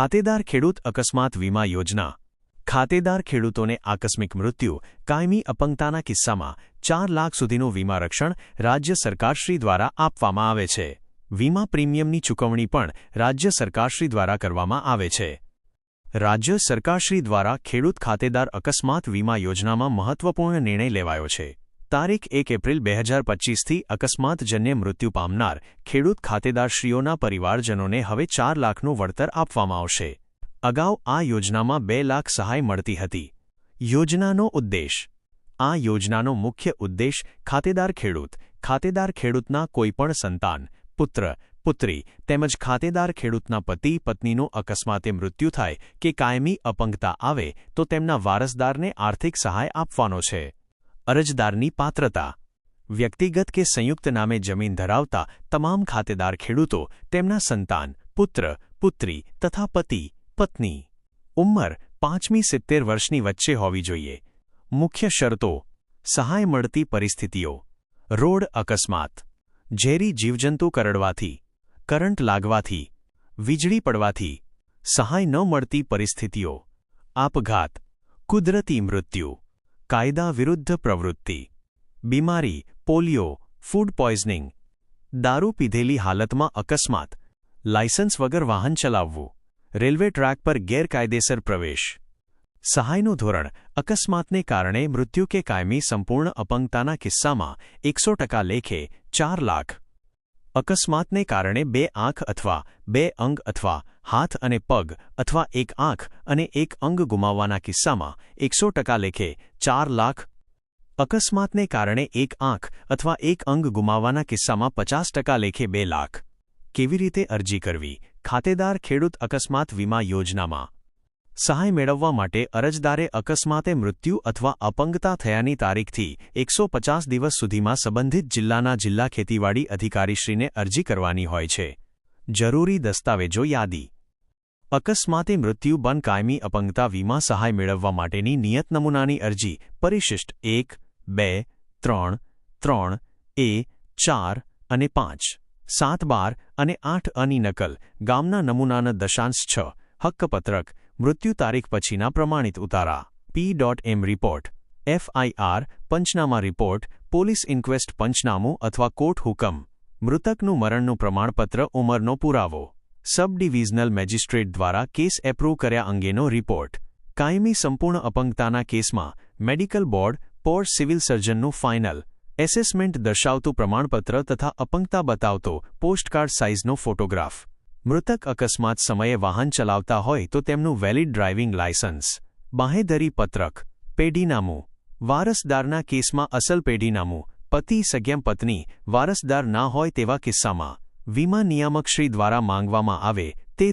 ખાતેદાર ખેડૂત અકસ્માત વીમા યોજના. ખાતેદાર ખેડૂતોને આકસ્મિક મૃત્યુ, કાયમી અપંગતાના કિસ્સામાં 4 લાખ સુધીનું વીમા રક્ષણ રાજ્ય સરકારશ્રી દ્વારા આપવામાં આવે છે. વીમા પ્રીમિયમની ચૂકવણી પણ રાજ્ય સરકારશ્રી દ્વારા કરવામાં આવે છે. રાજ્ય સરકારશ્રી દ્વારા ખેડૂત ખાતેદાર અકસ્માત વીમા યોજનામાં મહત્વપૂર્ણ નિર્ણય લેવાયો છે. તારીખ 1 એપ્રિલ 2025થી અકસ્માતજન્ય મૃત્યુ પામનાર ખેડૂત ખાતેદારશ્રીઓના પરિવારજનોને હવે 4 લાખનું વળતર આપવામાં આવશે. અગાઉ આ યોજનામાં 2 લાખ સહાય મળતી હતી. યોજનાનો ઉદ્દેશ. આ યોજનાનો મુખ્ય ઉદ્દેશ ખાતેદાર ખેડૂતના કોઈપણ સંતાન, પુત્ર, પુત્રી તેમજ ખાતેદાર ખેડૂતના પતિ પત્નીનું અકસ્માતે મૃત્યુ થાય કે કાયમી અપંગતા આવે તો તેમના વારસદારને આર્થિક સહાય આપવાનો છે. અરજદારની પાત્રતા. વ્યક્તિગત કે સંયુક્ત નામે જમીન ધરાવતા તમામ ખાતેદાર ખેડૂતો તેમના સંતાન, પુત્ર, પુત્રી તથા પતિ, પત્ની. ઉંમર 5મી 70 વર્ષની વચ્ચે હોવી જોઈએ. મુખ્ય શરતો. સહાય મળતી પરિસ્થિતિઓ. રોડ અકસ્માત, ઝેરી જીવજંતુ કરડવાથી, કરંટ લાગવાથી, વીજળી પડવાથી, સહાય ન મળતી પરિસ્થિતિઓ. આપઘાત, કુદરતી મૃત્યુ, કાયદા વિરુદ્ધ પ્રવૃત્તિ, બીમારી, પોલિયો, ફૂડ પોઈઝનિંગ, દારૂ પીધેલી હાલતમાં અકસ્માત, લાયસન્સ વગર વાહન ચલાવવું, રેલવે ટ્રેક પર ગેરકાયદેસર પ્રવેશ. સહાયનું ધોરણ. અકસ્માતને કારણે મૃત્યુ કે કાયમી સંપૂર્ણ અપંગતાના કિસ્સામાં 100% લેખે 4 લાખ. અકસ્માતને કારણે 2 આંખ અથવા 2 અંગ અથવા હાથ અને પગ અથવા 1 આંખ અને 1 અંગ ગુમાવવાના કિસ્સામાં 100% લેખે 4 લાખ. અકસ્માતને કારણે 1 આંખ અથવા 1 અંગ ગુમાવવાના કિસ્સામાં 50% લેખે 2 લાખ. કેવી રીતે અરજી કરવી? ખાતેદાર ખેડૂત અકસ્માત વીમા યોજનામાં સહાય મેળવવા માટે અરજદારે અકસ્માતે મૃત્યુ અથવા અપંગતા થયાની તારીખથી 150 દિવસ સુધીમાં સંબંધિત જિલ્લાના જિલ્લા ખેતીવાડી અધિકારીશ્રીને અરજી કરવાની હોય છે. જરૂરી દસ્તાવેજો યાદી. અકસ્માતે મૃત્યુ બન કાયમી અપંગતા વીમા સહાય મેળવવા માટેની નિયત નમૂનાની અરજી પરિશિષ્ટ 1, 2, 3, 3A, 4 અને 5, 7, 12 અને 8 અની નકલ, ગામના નમૂનાના દશાંશ 6, હક્કપત્રક, મૃત્યુ તારીખ પછીના પ્રમાણિત ઉતારા, P.M રિપોર્ટ, FIR, પંચનામા રિપોર્ટ, પોલીસ ઇન્ક્વેસ્ટ પંચનામું અથવા કોર્ટ હુકમ, મૃતકનું મરણનું પ્રમાણપત્ર, ઉંમરનો પુરાવો, સબ ડિવિઝનલ મેજિસ્ટ્રેટ દ્વારા કેસ એપ્રૂવ કર્યા અંગેનો રિપોર્ટ, કાયમી સંપૂર્ણ અપંગતાના કેસમાં મેડિકલ બોર્ડ પોર સિવિલ સર્જનનું ફાઇનલ એસેસમેન્ટ દર્શાવતું પ્રમાણપત્ર તથા અપંગતા બતાવતો પોસ્ટકાર્ડ સાઇઝનો ફોટોગ્રાફ. મૃતક અકસ્માત સમયે વાહન ચલાવતા હોય તો તેમનું વેલિડ ડ્રાઇવિંગ લાયસન્સ, બાંહેધરી પત્રક, પેઢીનામું. વારસદારના કેસમાં અસલ પેઢીનામું, પતિ સગ્યમ પત્ની વારસદાર ના હોય તેવા કિસ્સામાં વીમા નિયામકશ્રી દ્વારા માંગવામાં આવે તે